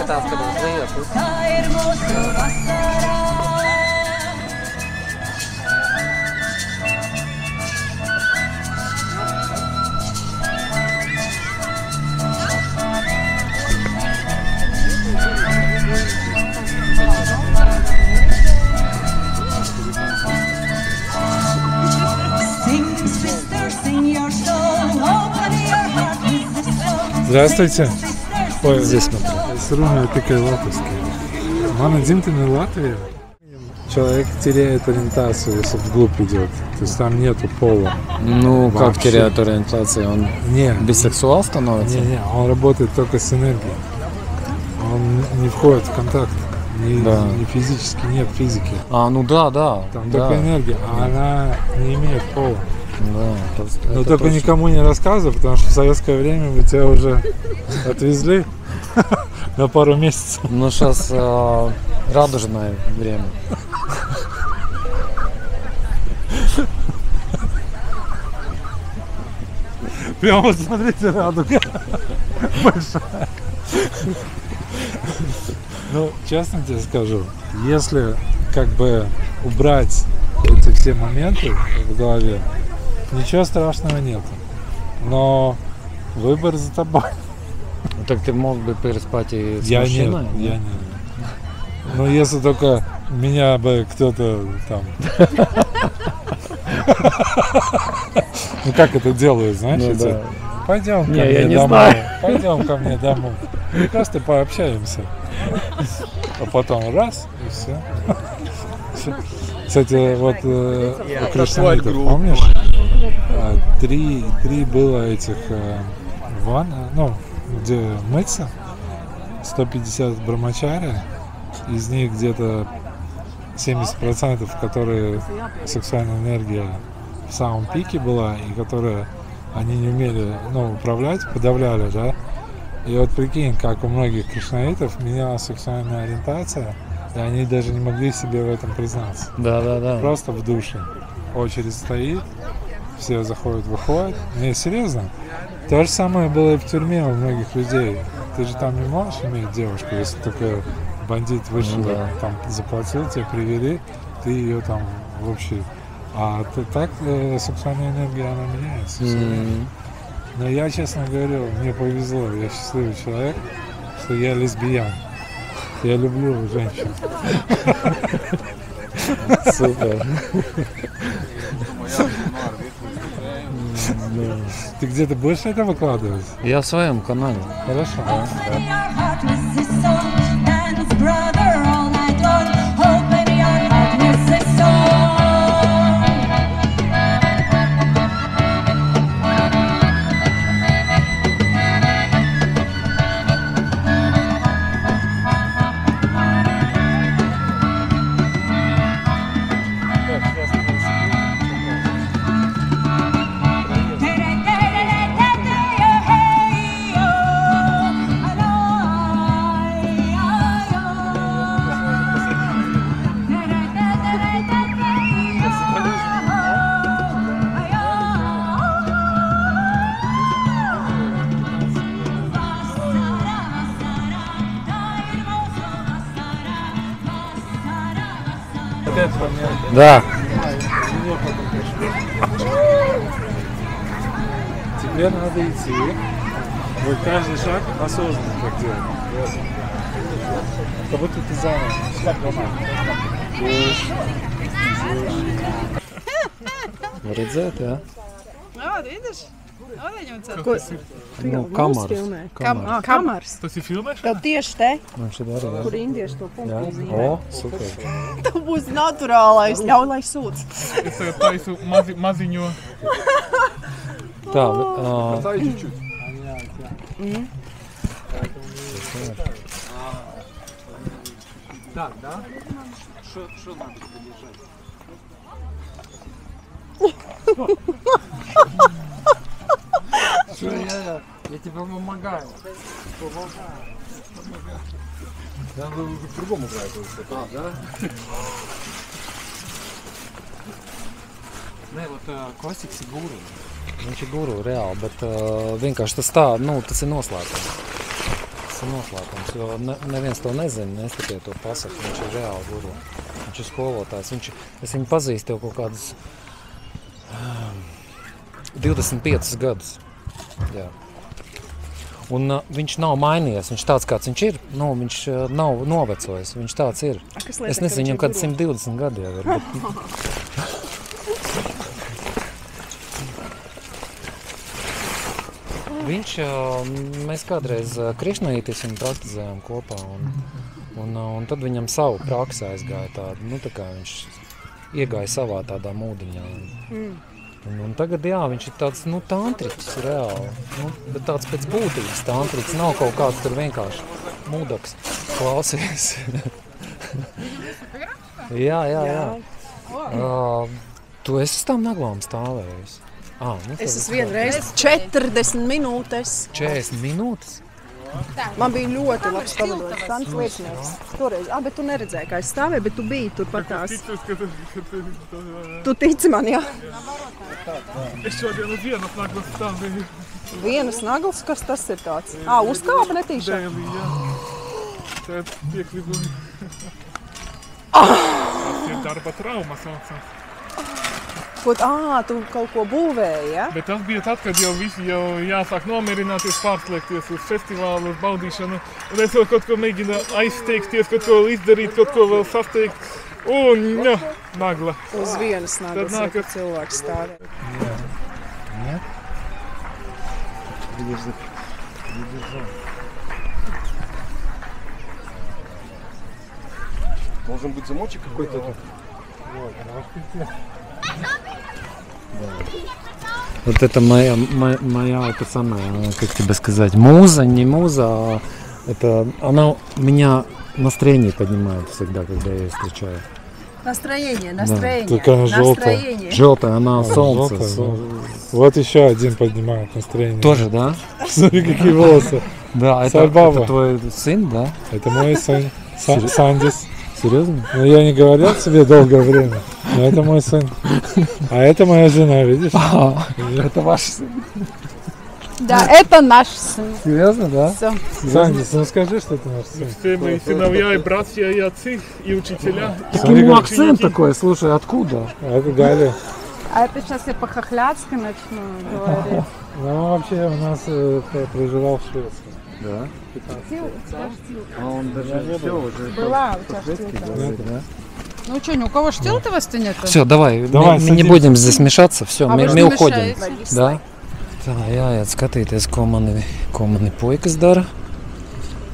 jāskatās, kad uz leju pusi. Tā ir mūsu vasarā. Здравствуйте. Ой, здесь смотрю. Es runāju tikai latviski. Mana dzimtene Latvija. Человек теряет ориентацию, если вглубь идет. То есть там нету пола. Ну, вообще. как теряет ориентацию? Он бисексуал становится? Не, он работает только с энергией. Он не входит в контакт. Ни физически, нет физики. Ну да. Там только энергия, а она не имеет пола. Да, но только точно. Никому не рассказывай, потому что в советское время мы тебя уже отвезли на пару месяцев. Ну сейчас радужное время. Прямо вот смотрите, радуга большая. Ну, честно тебе скажу, если как бы убрать эти все моменты в голове, ничего страшного нет. Но выбор за тобой. Так ты мог бы переспать и с мужчиной? Я нет. Ну, если только меня бы кто-то там... Ну, как это делают, знаешь? Пойдем ко мне домой. Пойдем ко мне домой. Просто пообщаемся. А потом раз, и все. Кстати, вот у кришнаитов, помнишь, три было этих ванн, ну, где мыться, 150 брамачари, из них где-то 70%, которые сексуальная энергия в самом пике была, и которые они не умели, ну, управлять, подавляли, да. И вот прикинь, как у многих кришнаитов менялась сексуальная ориентация, и они даже не могли себе в этом признаться. Да. Просто в душе. Очередь стоит, все заходят, выходят. Не, серьезно. То же самое было и в тюрьме у многих людей. Ты же там не можешь иметь девушку, если только бандит вышел, там заплатил, тебя привели, ты ее там в общем. А так сексуальная энергия, она меняется. Но я, честно говорю, мне повезло, я счастливый человек, что я лесбиян. Я люблю женщин. Супер. Ты где-то будешь это выкладывать? Я в своем канале. Хорошо. Да. Теперь надо идти. Вот каждый шаг осознанно как делать. Как будто ты заново. Redzēt, jā. Jā, vidus. Nu, Kamars. Tas ir filmēšana? Tev tieši te, kur indieši to punktu zīmē. O, super. Tev būs naturālais, ļauj, lai sūc. Es tagad taisu maziņo. Tā, Дай чуть-чуть. Так, да? Что надо подержать? Что, я тебе помогаю. Да, вы уже по-другому играете. Да? Nē, klasikas ir guru. Viņš ir guru, reāli, bet vienkārši tas tā, nu, tas ir noslēpums. tas ir noslēpums, jo neviens to nezina, es tikai to pasaku, viņš ir reāli guru. Viņš ir skolotājs, es viņu pazīstu jau kaut kādus 25 gadus. Jā. Un viņš nav mainījies, viņš tāds, kāds viņš ir, viņš nav novecojis, viņš tāds ir. Es nezinu, viņam kāds 120 gadi jau ir. Bet... Viņš, mēs kādreiz Krišnaitis viņu praktizējām kopā, un tad viņam savu praksi aizgāja tādu, tā kā viņš iegāja savā tādā mūdiņā. Un tagad, jā, viņš ir tāds, tantriķis reāli, bet tāds pēc būtības tantriķis, nav kaut kāds tur vienkārši mūdaks klausies. jā. Tu esi uz tām naglām stāvējis? Es esmu vienreiz 40 minūtes. 40 minūtes? Man bija ļoti labs pavadojums, Sants liecinieks. Toreiz, bet tu neredzēji, kā es stāvēju, bet tu biji tur patās. Tu tici man, jā? Es šodien uz vienas naglas stāvēju. Vienas naglas, kas tas ir tāds? Uzkāpa netīšā? Dēlī, jā. Tā piekļuvumi. Tas ir darba trauma saucams. Tu kaut ko būvēji, ja? Bet tas bija tad, kad jau visi jāsāk nomierināties, pārslēgties uz festivālu, uz baudīšanu. Un es vēl kaut ko mēģinu aizsteigties, kaut ko izdarīt, kaut ko vēl sasteigt. Un, nagla. Uz vienas naglas, kad cilvēks stāvē. Jā. Должен быть замочек какой-то. Вот это моя это самая, как тебе сказать, муза, не муза, это она меня настроение поднимает всегда, когда я ее встречаю. Настроение. Такая желтая. Желтая, она солнце. Вот еще один поднимает настроение. Тоже, да? Смотри, какие волосы. Да, это твой сын, да? Это мой сын, Сандис. Серьезно? Ну, я не говорил тебе долгое время, но это мой сын. А это моя жена, видишь? Это ваш сын. Да, это наш сын. Серьезно, да? Все. Сандис, скажи, что это наш сын. Все мои сыновья и братья, и отцы, и учителя. Почему акцент такой? Слушай, откуда? Это Галя. А это сейчас я по-хохляцки начну говорить. Ну, вообще у нас проживал в Швеции. Да? А он даже все уже... Была у тебя штилка. Да? Ну что, ни у кого штил-то вас-то нет? Все, давай, мы не будем здесь мешаться, все, мы уходим. Да? Tā, jāiet skatīties, ko mani puikas dara,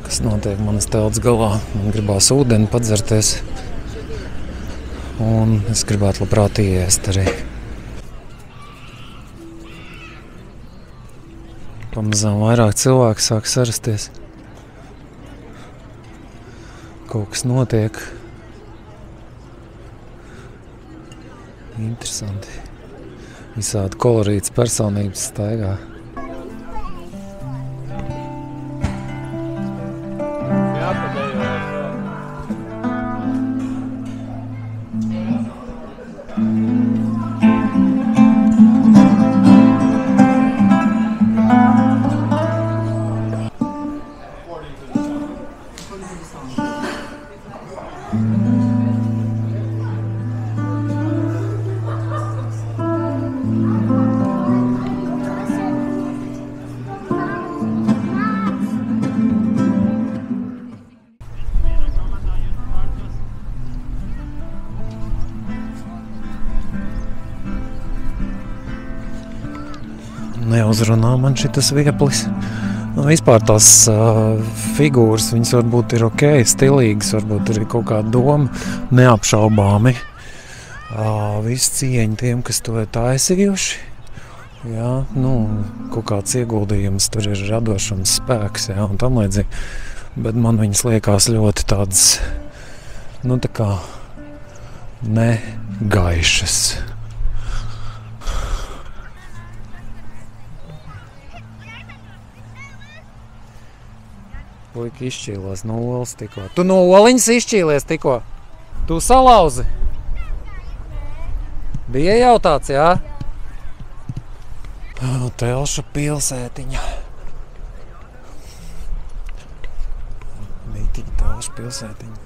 kas notiek manas telts galā. Man gribās ūdeni padzerties, un es gribētu labprāt ieiest arī. Pamazām vairāk cilvēku sāk sarasties. Kaut kas notiek. Interesanti. Visādi kolorītas personības staigā. Neuzrunā man šitas vieplis. Vispār tās figūras, viņas varbūt ir ok, stilīgas, varbūt ir kaut kāda doma, neapšaubāmi. Visi cieņi tiem, kas to ir taisījuši. Jā, kaut kāds ieguldījums tur ir radošums spēks, jā, un tam līdzīgi. Bet man viņas liekas ļoti tādas, tā kā negaišas. Puika izšķīlās no olas tikko. Tu no oliņas izšķīlies tikko? Tu salauzi? Bija jautāts, jā? Telšu pilsētiņa. jauša pilsētiņa.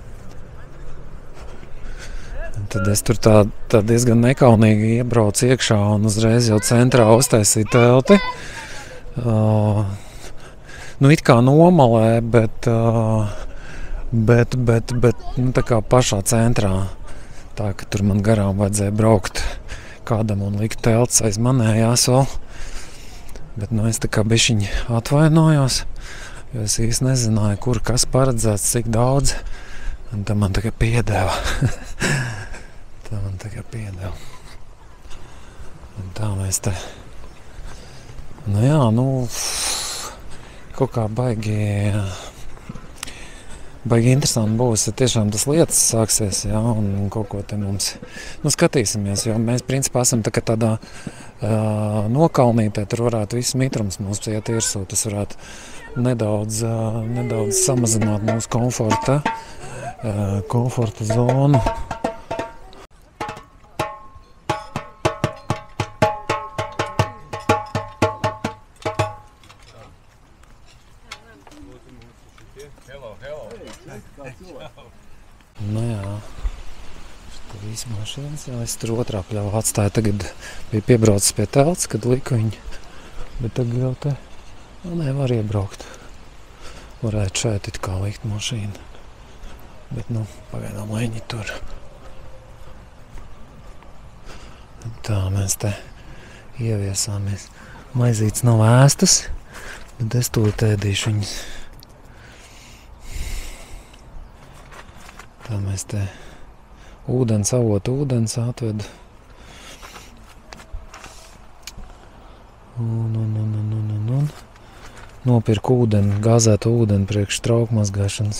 Tad es tur tā diezgan nekaunīgi iebraucu iekšā un uzreiz jau centrā uztaisīju telti. It kā nomalē, bet tā kā pašā centrā. Tā, ka tur man garām vajadzēja braukt kādam un likt telts aiz manējās vēl. Bet es tā kā bišķiņi atvainojos, jo es īsti nezināju, kur kas paredzēts, cik daudz. Un tā man tagad piedeva. Un tā mēs te... kaut kā baigi interesanti būs, ja tiešām tas lietas sāksies, jā, un kaut ko te mums... skatīsimies, jo mēs principā esam tādā nokalnītē, tur varētu viss mitrums mums iet irsūt, tas varētu nedaudz samazināt mūsu komforta zonu. Viss mašīnas, jā, es tur otrā pļavā atstāju, tagad bija piebraucis pie telts, kad liku viņu, bet tagad jau te nevar iebraukt. Varētu šeit it kā likt mašīnu, bet pagaidām lai viņi tur. Tā mēs te ieviesāmies. Maizītes nav ēstas, bet es tūlīt ēdīšu viņas. Tā mēs te ūdens atvedu. Un nopirku ūdeni, gāzētu ūdeni priekš trauku mazgāšanas.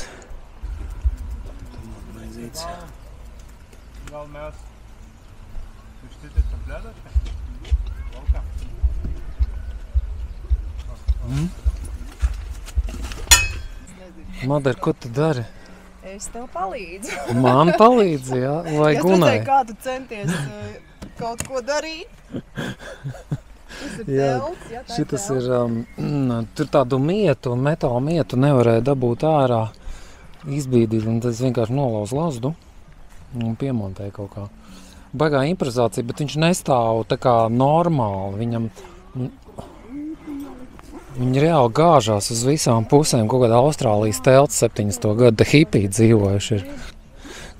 Madara, ko tu dari? Es tev palīdzu. Man palīdzi, jā? Vai Gunai? Es redzēju, kā tu centies kaut ko darīt. Tas ir telts, jā, tā šitas ir tur tādu mietu, metālu mietu nevarēja dabūt ārā, izbīdīt, un tas vienkārši nolauza lazdu un piemontēja kaut kā. Baigā improvizācija, bet viņš nestāv tā kā normāli, viņi reāli gāžās uz visām pusēm, kaut kādā Austrālijas telts 70. gada hipī dzīvojuši ir.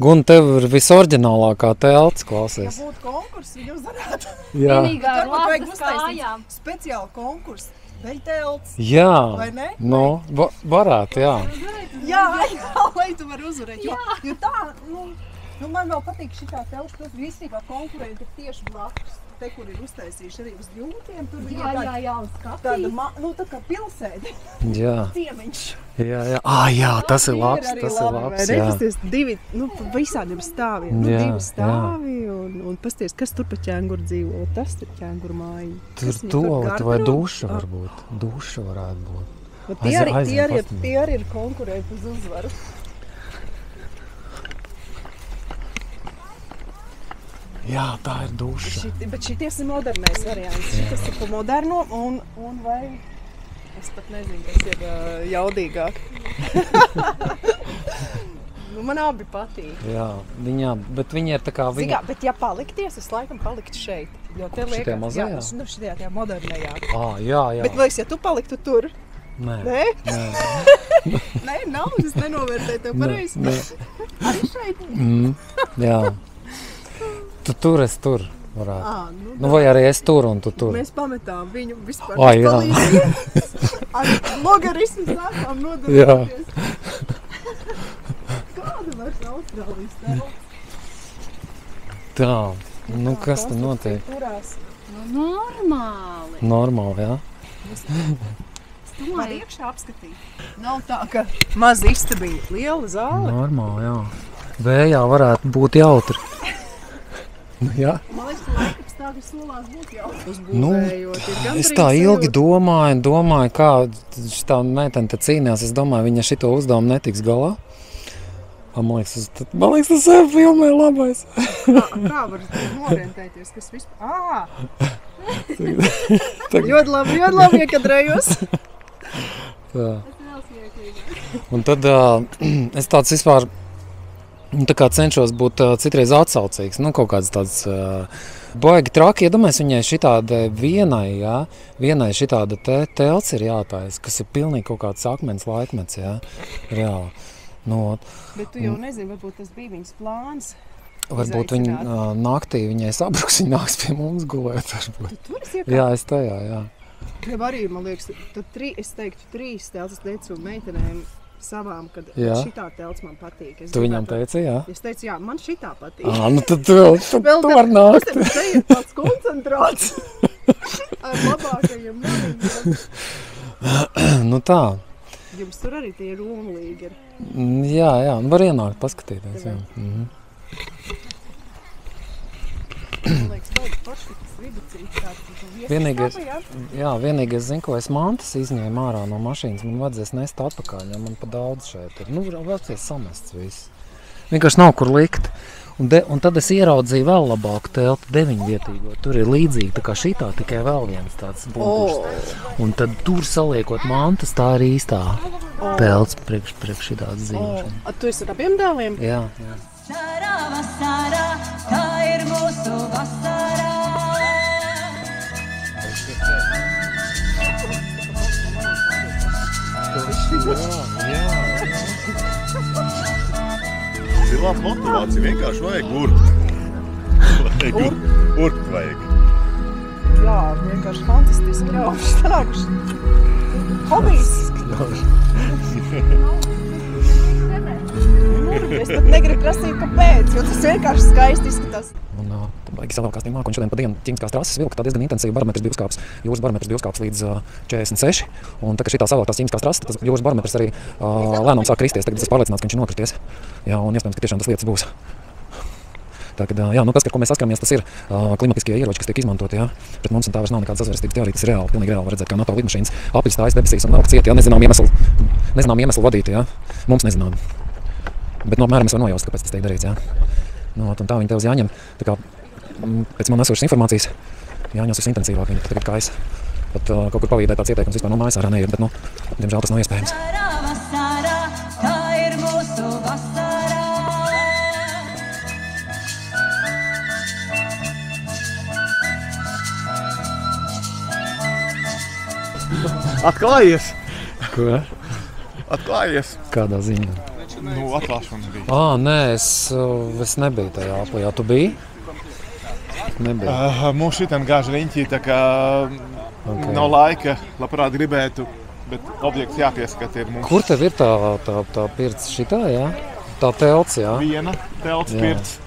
Gun, tev ir visoriģinālākā telts, klausies. Ja būtu konkurss, viņi uzvarētu. Jā. Vienīgā ar lastas kājām. Speciāli konkurss, veļ telts. Jā, vai ne? Varētu, jā. Jā, lai tu vari uzvarēt, jo tā, man vēl patīk šitā telts, tas visībā konkurenti ir tieši blakus. Te, kur ir uztaisījuši arī uz jūtiem, tur bija tāda, tā kā pilsēta. Jā. Ciemiņš. Jā, tas ir labs, jā. Tas divi, visādiem stāviem, divi stāvi, un pasties, kas tur pa ķēnguru dzīvo, tas ir ķēnguru māja. Tur toalete vai duša varbūt, duša varētu būt. Tie arī ir konkurēti uz uzvaru. Jā, tā ir duša. Bet šities ir modernais variants. Šitas ir pa moderno un vai... Es pat nezinu, kas ir jaudīgāk. Man abi patīk. Jā, bet viņa ir tā kā... Zigā, bet ja palikties, es laikam paliktu šeit. Jo te liekas... Šitie mazajā? Jā, šitajā modernajā. Jā. Bet liekas, ja tu paliktu tur? Nē. Nē, nav, es nenovērtēju tev pareizi. Arī šeit? Jā. Tu tur, es tur varētu. Vai arī es tur un tu tur. Mēs pametām viņu vispār palīdzību. Ar logarismu sākām nodarboties. Kāda vairs Austrālijas telts? Tā, kas te notiek? Normāli. Normāli, jā? Var iekšā apskatīt. Nav tā, ka maz istabiņa, liela zāle. Normāli, jā. Vējā varētu būt jautri. Jā. Man liekas, ka laikapstākļi solās būt jau uzbūvējot. Es tā ilgi domāju, kā šitā meitene te cīnījās. Es domāju, viņa šito uzdevumu netiks galā. Man liekas, tas sev filmē labais. Kā var orientēties, kas vispār? Ļoti labi, iekadrējos. Tā. Un tad es tāds vispār tā kā cenšos būt citreiz atsaucīgs. Nu, kaut kāds tāds baigi traki. Iedomājies, viņai šitāda vienai šitāda telts ir jātaisa, kas ir pilnīgi kaut kāds akmens laikmets, jā, reāli. Nu, bet tu jau nezini, varbūt tas bija viņas plāns. Varbūt viņa naktī viņai sabruks, viņa nāks pie mums gulēt. Tu tur esi iekāpis? Jā, es tajā, jā. Jau arī, man liekas, tad es teiktu 3 telts, es teicu meitenēm savām, kad šitā telts man patīk. Tu viņam teici, jā? Es teicu, jā, man šitā patīk. Nu tad tu var nākt. Te ir tāds koncentrāts ar labākajiem maniem. Nu tā. Jums tur arī tie romlīgi ir. Jā, nu var ienākt, paskatīties, jā. Man liekas, baigi paši tas viducīgs tāds. Vienīgi es zinu, ko es mantas izņēmu ārā no mašīnas, man vajadzēs nest atpakaļ, jo man pa daudz šeit ir. Nu, vajadzēs samests viss. Vienkārši nav kur likt. Un tad es ieraudzīju vēl labāku teltu 9-vietīgo. Tur ir līdzīgi tā kā šitā, tikai vēl viens tāds bunkurs. Un tad tur saliekot mantas, tā ir īstā telts priekš šitāds dzīvošana. Tu esi ar abiem dēliem? Jā. Vasarā, vasarā, tā ir mūsu vasarā. Ir laba motivācija, vienkārši vajag urkt vajag. Jā, vienkārši fantastiski ļauši strākš. Hobijs. Es pat negribu prasīt, kāpēc, jo tas vienkārši skaisti izskatās. Un tad baigi savēlkās tiem māku, un šodien pa dienu ķīmiskās trases vilka tā diezgan intensīvi, barometrs bija uzkāps, jūras barometrs bija uzkāps līdz 46, un tā, ka šitā savēlkās ķīmiskās trases, tas jūras barometrs arī lēnām sāk kristies, tagad es pārliecināts, ka viņš ir nokristies, jā, un iespējams, ka tiešām tas lietas būs. Tā, kad, jā, nu tas, ar ko mēs saskaramies, tas ir klimatiskie ieroči, kas tiek izmantoti, jā, pret mums, un tā vairs nav nekādas sazvērstības teorija, tas ir reāli, pilnīgi reāli, var redzēt, kā NATO lidmašīnas apļas stājas debesīs un velk cieti, jā, nezinām iemeslu vadīt, jā, mums nezinām. Bet no apmēram es varu nojaust, kāpēc tas tiek darīts, jā. Nu, un tā viņi tev uz jāņem, tā kā pēc man esošas informācijas jāņos intensīvāk, viņi tagad kājas. Pat kaut kur pavīdēt tāds ieteikums vispār no mājas ārā neiet, bet, nu, diemžēl tas nav iespējams. Vasarā, tā ir mūsu vasarā. Atklājies! Ko? Atklājies! Kādā ziņā? Nu, atklāšana bija. Nē, es nebiju tajā aplijā. Tu biji? Nebija. Mums šitam gāž riņķī, tā kā nav laika, labprāt gribētu, bet objekts jāpieskat ir mums. Kur tev ir tā pirts šitā, jā? Tā telts, jā? Viena telts pirts.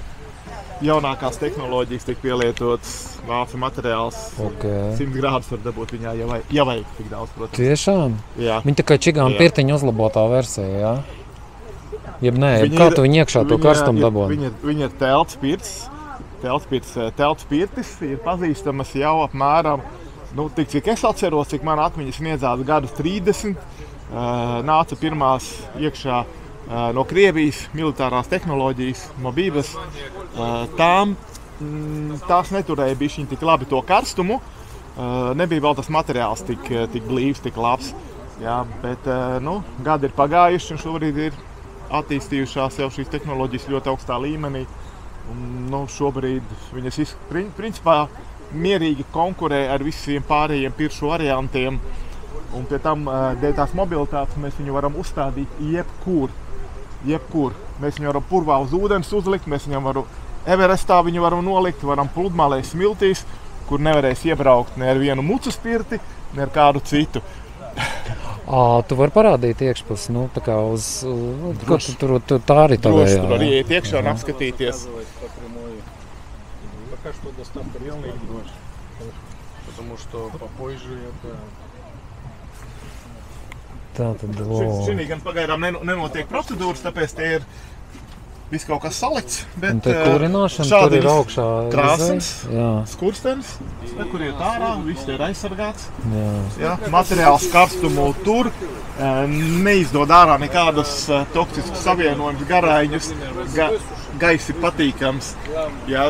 Jaunākās tehnoloģijas tiek pielietotas, vācu materiāls. 100 grādus var dabūt viņā, ja vajag tik daudz, protams. Tiešām? Jā. Viņa tā kā čigāna pirtiņa uzlabotā versija, jā? Jeb nē, kā tu viņu iekšā to karstumu dabūji? Viņa ir telts pirts. Telts pirtis ir pazīstamas jau apmēram, nu, tik cik es atceros, cik man atmiņas sniedzās gadus 30. Nāca pirmās iekšā no Krievijas militārās tehnoloģijas, mobības. Tās neturēja bišķiņ tik labi to karstumu. Nebija vēl tas materiāls tik blīvs, tik labs. Jā, bet, nu, gadi ir pagājuši un šobrīd ir attīstījušās jau šīs tehnoloģijas ļoti augstā līmenī. Un, nu, šobrīd viņas principā mierīgi konkurē ar visiem pārējiem piršu variantiem. Un pie tam, dēļ tās mobilitātes, mēs viņu varam uzstādīt jebkur. Mēs viņu varam purvā uz ūdens uzlikt, mēs viņam varam Everestā viņu varam nolikt, varam pludmalē smiltīs, kur nevarēs iebraukt ne ar vienu mucu spirti, ne ar kādu citu. Tu vari parādīt iekšpus, nu, tā kā uz... Ko tu tā arī tavējā? Droši, tur arī iet iekšā un apskatīties. Tā tad, Šī gan pagaidām nenotiek procedūras, tāpēc te ir viss kaut kas salikts. Un te kurināšana, tur ir augšā krāsens, skurstenis, kur iet ārā, viss ir aizsargāts. Jā. Materiāls karstumu tur, neizdod ārā nekādus toksiskus savienojumus, garaiņus. gaiss ir patīkams. Jā,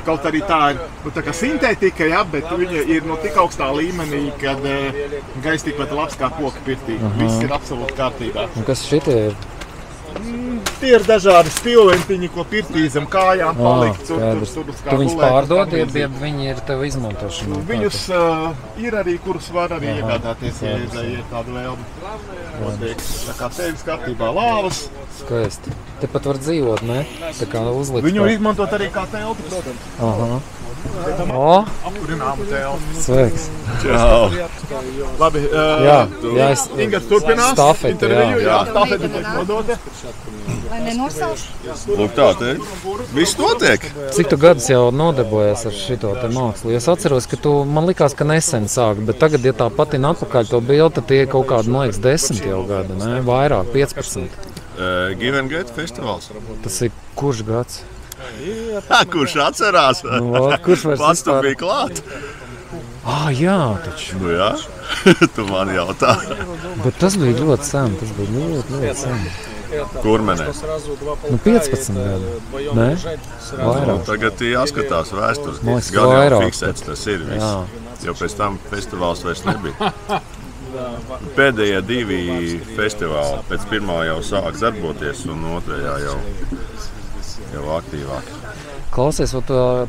kaut arī tā ir tā kā sintētika, jā, bet viņa ir no tik augstā līmenī, kad gaiss tikpat labs kā koka pirtī. Viss ir absolūti kārtībā. Un kas šitie ir? Tie ir dažādi stilventiņi, ko pirtī zem kājām palikt. Tu viņus pārdod, ja viņi ir tev izmantošana? Viņus ir arī, kurus var arī iegādāties, ja ir tāda vēlme. Tā kā tevis kārtībā lāvas. Skaisti. Te pat var dzīvot, ne? Tā kā uzlikt. Viņu izmantot arī kā telti, protams. Aha. Apkurināmu telti. Sveiks. Čau. Labi, Ingars turpinās interviju. Jā, stafeti tiek nodota. Lai nenosauš? Lūk tā, te viss notiek. Cik tu gadus jau nodarbojies ar šito te mākslu? Es atceros, ka tu, man likās, ka nesen sāki, bet tagad, ja tā patina atpakaļ to bildi, tad tie kaut kādi, man liekas, 10 jau gadi, ne? Vairāk, 15. Give and Get festivāls. Tas ir kurš gads? Kurš atcerās? Kurš vairs pats tu biji klāt? Jā, taču. Nu jā, tu man jautā. Bet tas bija ļoti sen, tas bija ļoti sen. Kurmenē? 15 gadi. Nē? Vairāk. Tagad jāskatās vēstures. Gan jau fiksēts tas ir viss. Jo pēc tam festivāls vairs nebija. Pēdējie 2 festivāli pēc pirmā jau sāk darboties un otrajā jau aktīvāk. Klausies,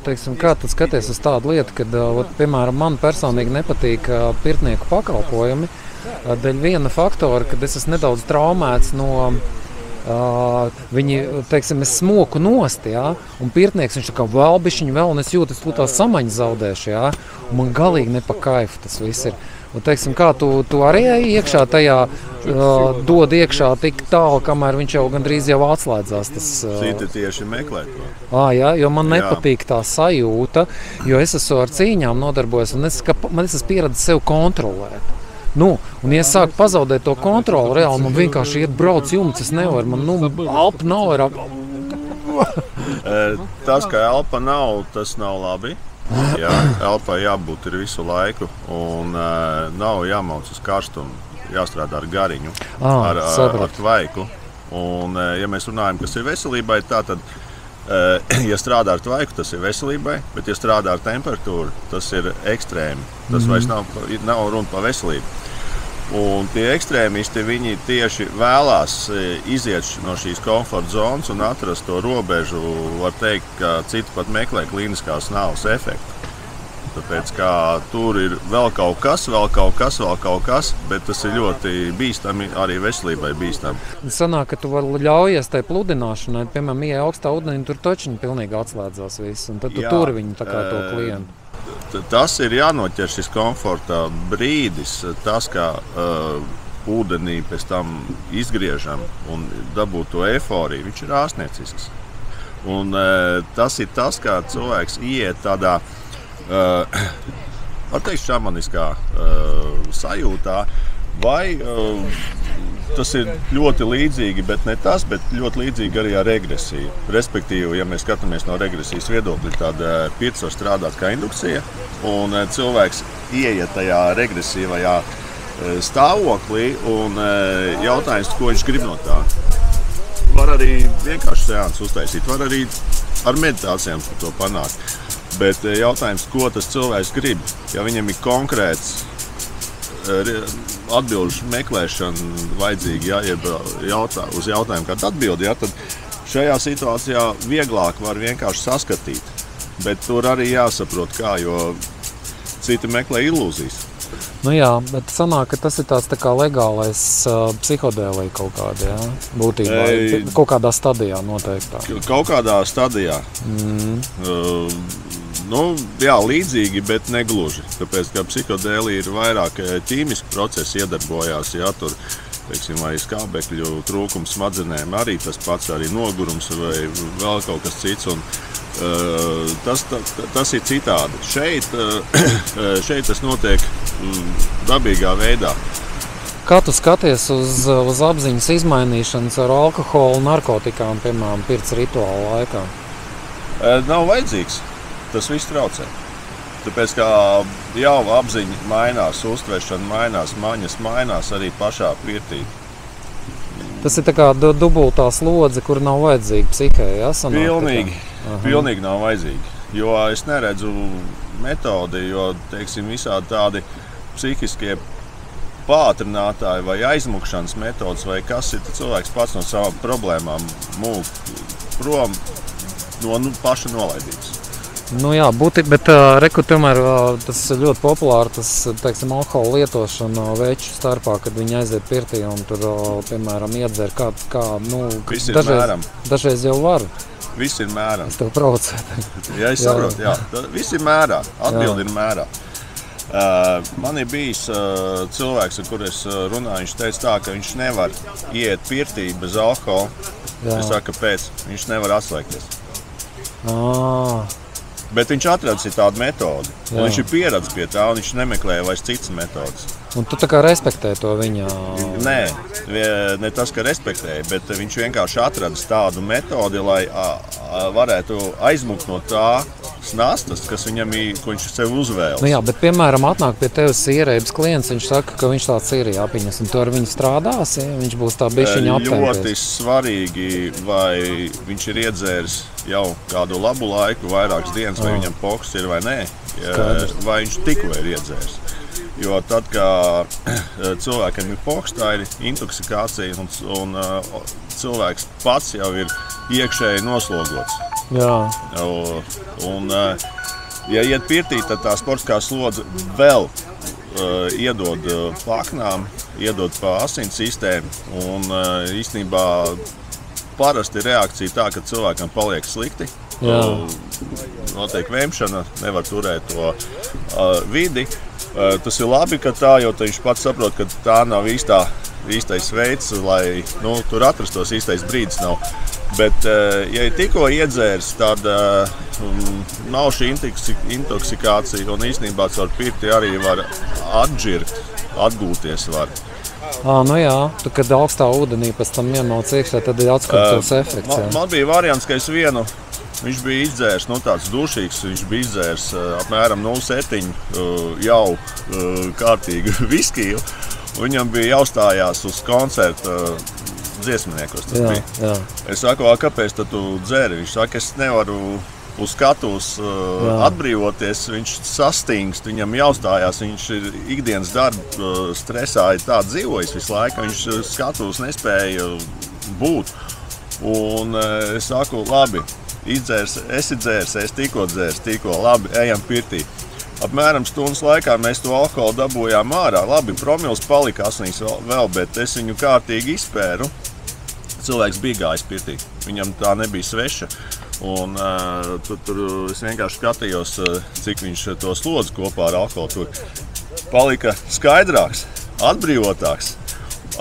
teiksim, kā tu skaties uz tādu lietu, kad, piemēram, man personīgi nepatīk pirtnieku pakalpojumi dēļ viena faktora, kad es esmu nedaudz traumēts no viņi, teiksim, es smoku nost, jā, un pirtnieks, viņš tā kā valbišķiņu vēl, un es jūtu, es tā samaņu zaudēšu, jā, un man galīgi nepakaifu tas viss ir. Un, teiksim, kā tu arī iekšā tajā dod iekšā tik tālu, kamēr viņš jau gandrīz jau atslēdzās. Citi tieši meklē to. Jā, jo man nepatīk tā sajūta, jo es esmu ar cīņām nodarbojies, un es esmu pieredzis sev kontrolēt. Nu, un ja es sāku pazaudēt to kontroli, reāli man vienkārši iet brauc jumts, es nevaru, man elpa nav vairāk. Tas, ka elpa nav, tas nav labi. Jā, elpai jābūt ir visu laiku un nav jāmauc uz karstumu, jāstrādā ar gariņu, ar tvaiku. Un, ja mēs runājam, kas ir veselībai, tad, ja strādā ar tvaiku, tas ir veselībai, bet ja strādā ar temperatūru, tas ir ekstrēmi. Tas vairs nav runa par veselību. Un tie ekstrēmisti, viņi tieši vēlās iziet no šīs komforta zonas un atrast to robežu, var teikt, ka citi pat meklē klīniskās nāves efektu. Tāpēc, kā tur ir vēl kaut kas, bet tas ir ļoti bīstami, arī veselībai bīstami. Sanāk, ka tu vari ļaujies tai pludināšanai, piemēram, ieej augstā ūdenī, tur taču pilnīgi atslēdzās viss, un tad tu tur viņu tā kā to klientu. Tas ir jānoķer šis komforta brīdis, tas, kā ūdenī pēc tam izgriežam un dabūt to eforiju, viņš ir ārstniecisks. Un tas ir tas, kā cilvēks iet tādā, var teikt, šamaniskā sajūtā, vai tas ir ļoti līdzīgi, bet ne tas, bet ļoti līdzīgi arī ar regresiju. Respektīvi, ja mēs skatāmies no regresijas viedokļa, tad pirts var strādāt kā indukcija, un cilvēks ieiet tajā regresīvajā stāvoklī, un jautājums, ko viņš grib no tā. Var arī vienkārši seansu uztaisīt, var arī ar meditācijām to panākt. Bet jautājums, ko tas cilvēks grib, ja viņam ir konkrēts atbilžu meklēšana vajadzīga, uz jautājumu kādu atbildi, tad šajā situācijā vieglāk var vienkārši saskatīt. Bet tur arī jāsaprot kā, jo citi meklē ilūzijas. Nu jā, bet sanāk, ka tas ir tāds tā kā legālais psihodēlija kaut kādā, jā? Būtībā, kaut kādā stadijā noteiktā. Kaut kādā stadijā. Jā, līdzīgi, bet negluži. Tāpēc, ka psihodēlija ir vairāk ķīmiski procesi iedarbojās, ja tur, teiksim, vai skābekļu trūkums smadzenēm, arī tas pats, arī nogurums vai vēl kaut kas cits. Un, tas ir citādi. Šeit tas notiek dabīgā veidā. Kā tu skaties uz apziņas izmainīšanas ar alkoholu un narkotikām, piemēram, pirts rituāla laikā? Nav vajadzīgs. Tas viss traucē. Tāpēc, kā jau apziņa mainās, uztveršana mainās, maņas mainās arī pašā pirtī. Tas ir tā kā dubultā slodze, kur nav vajadzīga psihē, ja? Pilnīgi nav vajadzīga. Jo es neredzu metodi, jo, teiksim, visādi tādi psihiskie pātrinātāji vai aizmukšanas metodas, vai kas ir, tad cilvēks pats no savām problēmām mūk prom no paša nolaidības. Nu jā, bet reku tomēr tas ļoti populāri, tas, teiksim, alkohola lietošana veču starpā, kad viņi aiziet pirtī un tur, piemēram, iedzer Viss ir mēram. Dažreiz jau var. Viss ir mērā. Es tev provocēju. Jā, es saprotu, jā. Viss ir mērā. Atbildi ir mērā. Man ir bijis cilvēks, ar kur es runāju, viņš teica tā, ka viņš nevar iet pirtī bez alkohola. Es saku, kāpēc? Viņš nevar atslēgties. Bet viņš atradis tādu metodi. Viņš ir pieredzis pie tā, un viņš nemeklē vairs citas metodas. Un tu tā kā respektē to viņa? Nē, ne tas, ka respektē, bet viņš vienkārši atradis tādu metodi, lai varētu aizmukt no tā nastas, kas viņam ir, ko viņš sev uzvēlas. Nu jā, bet, piemēram, atnāk pie tevis ierēbis klients, viņš saka, ka viņš tāds ir jāpiņas, un tu ar viņu strādās, ja? Viņš būs tā bišķiņa aptempies. Ļoti svarīgi, vai viņš ir iedzēris jau kādu labu laiku, vairākas dienas, vai viņam poks ir vai nē, vai viņš tikko ir iedzēris. Jo tad, kad cilvēkam ir poks, tā ir intoksikācija, un cilvēks pats jau ir iekšēji noslogots. Jā. Un, ja iet pirtī, tad tā sportiskā slodze vēl iedod paknām, iedod pa asins sistēmu, un īstenībā parasti reakcija tā, ka cilvēkam paliek slikti. Notiek vēmšana, nevar turēt to vidi. Tas ir labi, ka tā, jo viņš pats saprot, ka tā nav īstais veids, lai tur atrastos īstais brīdis nav. Bet, ja ir tikko iedzērs, tad nav šī intoksikācija, un īstenībā caur pirti arī var atžirgt, atgūties var. Nu jā, tu, kad augstā ūdenī pēc tam ienāc iekšā, tad ir atskatos efekts. Man bija variants, ka es vienu, viņš bija izdzērs, tāds dušīgs, viņš bija izdzērs apmēram 0,7 jau kārtīgu viskiju. Viņam bija jāuzstājās uz koncertu dziesminiekos. Jā. Es saku, kāpēc tad tu dzēri? Viņš saka, es nevaru uz skatuves atbrīvoties, viņš sastingst, viņam jāuzstājās, viņš ir ikdienas darba stresā, ir tā dzīvojis visu laiku, viņš skatuves nespēja būt. Un es saku, labi, esi dzērs, es tikko dzērs, labi, ejam pirtī. Apmēram stundas laikā mēs to alkoholu dabūjām ārā. Labi, promils palika asinīs vēl, bet es viņu kārtīgi izpēru. Cilvēks bija gājis pirtī, viņam tā nebija sveša. Un tur es vienkārši skatījos, cik viņš to slodzi kopā ar alkoholu tur. Palika skaidrāks, atbrīvotāks.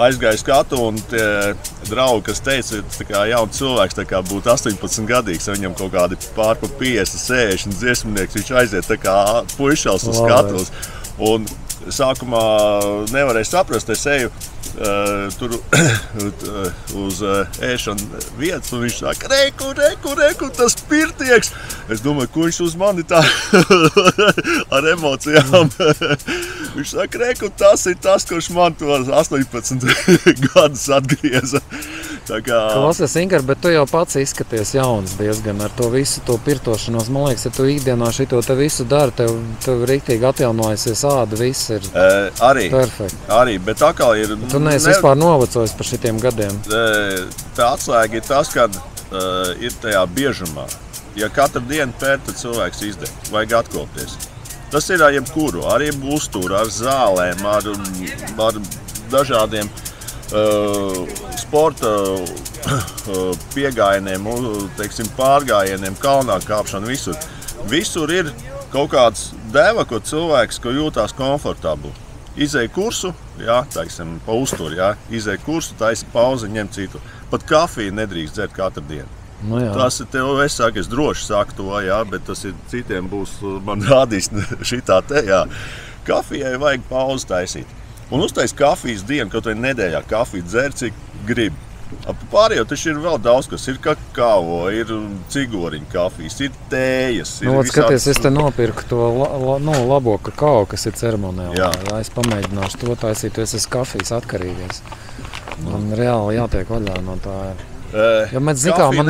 Aizgāju skatu, un tie draugi, kas teica, ka jauns cilvēks būtu 18 gadīgs, viņam kaut kādi pār pa 50, 60 dziesminieks, viņš aiziet tā kā puišals uz skatuves. Un sākumā nevarēju saprast, es eju tur uz ēšanu vietas, un viņš saka, reku, tas pirtieks. Es domāju, ko viņš uz mani tā ar emocijām. Viņš saka, reku, tas ir tas, kurš man to 18 gadus atgrieza. Klausies, Ingar, bet tu jau pats izskaties jauns diezgan ar to visu to pirtošanos. Man liekas, ja tu ikdienā šito te visu dari, tev riktīgi atjaunojusies āda, viss ir perfekti. Arī, bet atkal ir... Tu neesi vispār novecojis par šitiem gadiem. Tā atslēga ir tas, kad ir tajā biežumā. Ja katru dienu pēr, tad cilvēks izdeg, vajag atkopties. Tas ir ar jebkuru, ar uzturu, ar zālēm, ar dažādiem sporta piegājieniem, teiksim, pārgājieniem, kalnā kāpšana, visur. Visur ir kaut kāds deva, ko cilvēks, ko jūtās komfortabli. Izej kursu, teiksim, pa uzturu, izej kursu, taisa pauzi, ņem citu. Pat kafiju nedrīkst dzert katru dienu. Nu, tas ir tev, es droši saku to, bet tas ir citiem būs, man rādīs šitā te, Kafijai vajag pauzi taisīt. Un uztais kafijas dienu, kaut vai nedēļā kafiju dzer, cik grib. Pārējo taču ir vēl daudz, kas ir kakao, ir cigoriņu kafijas, ir tējas. Skaties, es te nopirku to labo kakao, kas ir ceremoniālā. Es pamēģināšu to taisīt, jo es esmu kafijas atkarīgais. Man reāli jātiek vaļā no tā. Jo man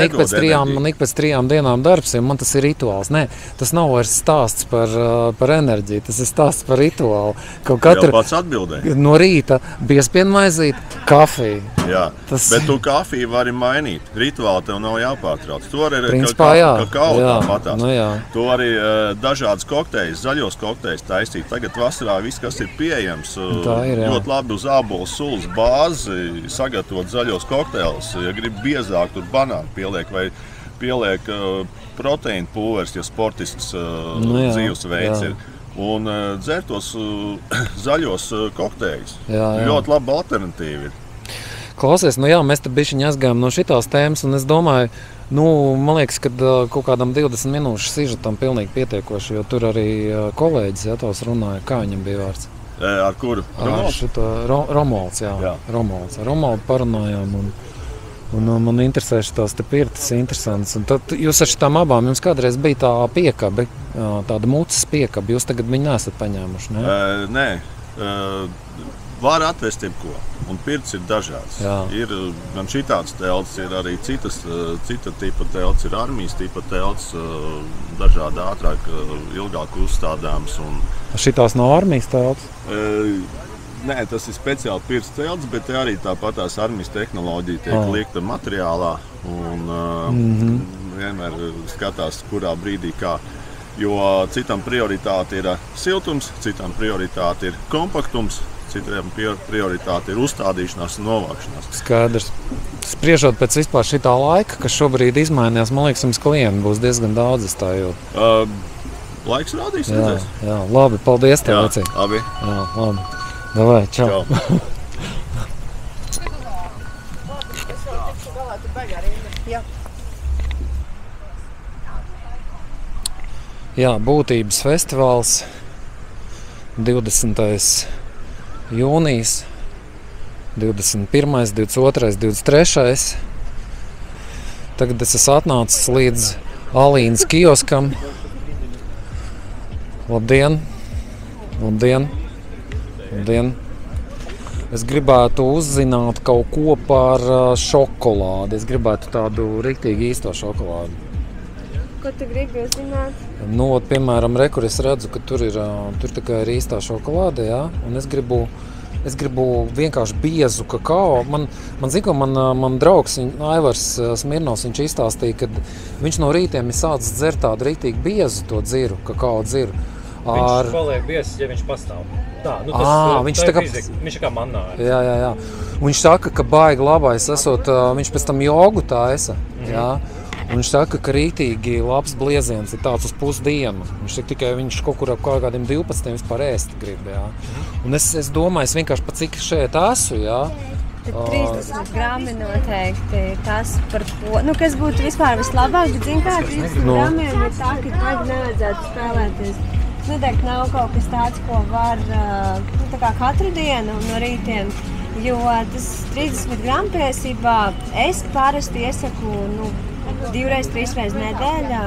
ik pēc 3 dienām darbs, jo man tas ir rituāls. Nē, tas nav vairs stāsts par enerģiju, tas ir stāsts par rituālu. Jau pats atbildēji. No rīta biespienmaizīt, kafiju. Jā, bet tu kafiju vari mainīt. Rituāli tev nav jāpārtrauc. Tu vari kakao tāpatās. Nu, tu vari dažādas kokteļus, zaļos kokteļus taisīt. Tagad vasarā viss, kas ir pieejams, ļoti labi uz ābolu sulas bāzi sagatavot zaļos kokteļus. Ja gribi biezāk, tur banānu pieliek vai pieliek proteīnu pulveris, ja sportisks dzīvesveids ir. Un dzer tos zaļos kokteļus. Ļoti laba alternatīva ir. Klausies, mēs te bišķiņi aizgājām no šitās tēmas, un es domāju, man liekas, ka kaut kādam 20 minūšu sižetam pilnīgi pietiekoši, jo tur arī kolēģis tavs runāja, kā viņam bija vārds? Ar kuru? Romualds, jā. Romualds. Ar Romualdu parunājām, un man interesē šitās te pirtis interesants. Un tad jūs ar šitām abām, jums kādreiz bija tā piekabi, tāda mucas piekabi, jūs tagad viņu neesat paņēmuši, ne? Nē, var atvest jebko, un pirts ir dažāds. Ir gan šitāds telts, ir arī cita tipa telts, ir armijas tipa telts, dažādi ātrāk, ilgāk uzstādāms. Šitās nav armijas telts? Nē, tas ir speciāli pirts telts, bet arī tāpat tās armijas tehnoloģija tiek liekta materiālā, un vienmēr skatās, kurā brīdī kā. Jo citam prioritāte ir siltums, citam prioritāte ir kompaktums, citiem prioritāte ir uzstādīšanās un novākšanās. Skaidrs. Spriežot pēc vispār šitā laika, kas šobrīd izmainījās, man liekas, jums klienti būs diezgan daudz, es tā jūtu. Laiks rādīs, redzēs. Jā, labi, paldies tev, Vecī. Labi. Jā, labi. Davai, čau. Jā, būtības festivāls 20. jūnijas, 21., 22., 23. Tagad es esmu atnācis līdz Alīnas kioskam. Labdien! Labdien! Labdien! Es gribētu uzzināt kaut ko par šokolādi. Es gribētu tādu riktīgi īsto šokolādi. Ko tu gribi uzzināt? Piemēram, kur es redzu, ka tur tikai ir īstā šokolāde, jā? Un es gribu vienkārši biezu kakao. Man draugs Aivars Smirnovs, viņš izstāstīja, ka viņš no rītiem ir sācis dzert tādu riktīgi biezu to dziru, kakao dziru. Viņš paliek biezs, ja viņš pastāv. Viņš ir kā mannā. Jā. Un viņš saka, ka baigi labais esot, viņš pēc tam jogu taisa, jā. Un viņš saka, ka rītīgi labs blieziens ir tāds uz pusdienu. Viņš kaut kur ap kādiem 12 vispār ēst grib, jā. Un es domāju, es vienkārši pa cik šeit esmu, jā. 30 grami noteikti tas, par ko, kas būtu vispār vislabāk, bet zin kā, 30 gramiem ir tā, ka baigi nevajadzētu spēlēties. Noteikti nav kaut kas tāds, ko var tā kā katru dienu no rītiem, jo tas 30 gramu patiesībā es parasti iesaku 2-3 nedēļā.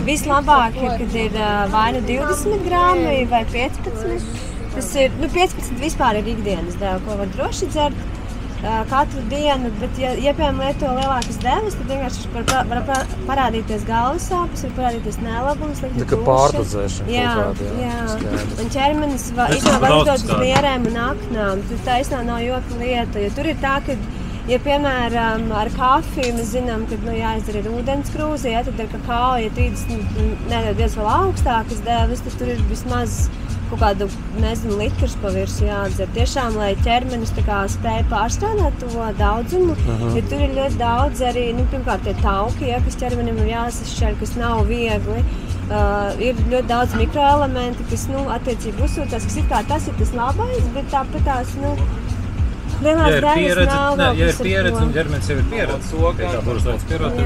Vislabāk ir, kad ir vai 20 grami vai 15. Tas ir, 15 vispār ir ikdienas deva, ko var droši dzert katru dienu, bet ja piemēram lieto lielākas devas, tad vienkārši var parādīties galvas sāpes, var parādīties nelabums, slikta duša. Tā kā pārdozēšana kaut kāda, jā. Un ķermenis var uzdot uz mierēm un aknām. Tur taisnā nav joka lieta, jo tur ir tā, ka ja, piemēram, ar kafiju mēs zinām, ka jāizdara ir ūdenskrūze, tad ar kakao, ja 30 nedodies vēl augstākas devas, tad tur ir vismaz kaut kādu, litrs pa virsu jādzer. Tiešām, lai ķermenis spēja pārstrādāt to daudzumu, jo tur ir ļoti daudz arī, pirmkārt, tie tauki, kas ķermenim ir jāsašķer, kas nav viegli. Ir ļoti daudz mikroelementi, kas, attiecīgi uzsūtās, kas tas ir tas labais, bet tāpat tās, lielās devas nav vēl. Ja ir pieredze un ķermenis jau ir pieredze, tā būs līdz pieredze.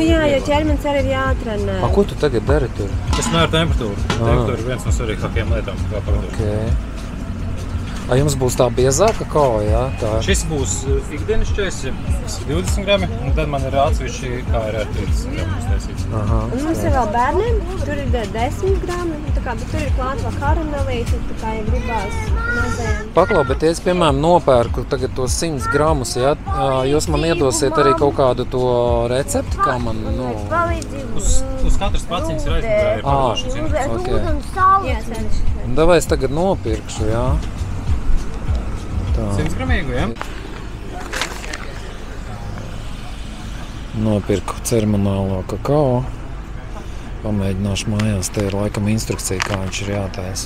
Jo ķermenis arī ir jātrenē. Ko tu tagad dari tur? Es mēru temperatūru. Temperatūra ir viens no svarīgākajām lietām, kā paradot. Jums būs tā biezā kakao, jā? Tā. Šis būs ikdienas šķērs, 20 grami, un tad man ir atsevišķi KRR 30 grami uztaisīts. Un mums ir vēl bērniem, tur ir 10 grami, bet tur ir klāt vēl karamelīti, tā kā, ja gribās mazajiem. Paklau, bet es, piemēram, nopērku tagad tos 100 gramus, jā? Jūs man iedosiet arī kaut kādu to recepti, kā man, Uz katras paciņas ir aizmugurē. Okay. Davai es tagad nopirkšu, jā? 100 gramīgu, jā? Nopirku ceremonālo kakao. Pamēģināšu mājās. Te ir laikam instrukcija, kā viņš ir jātaisa.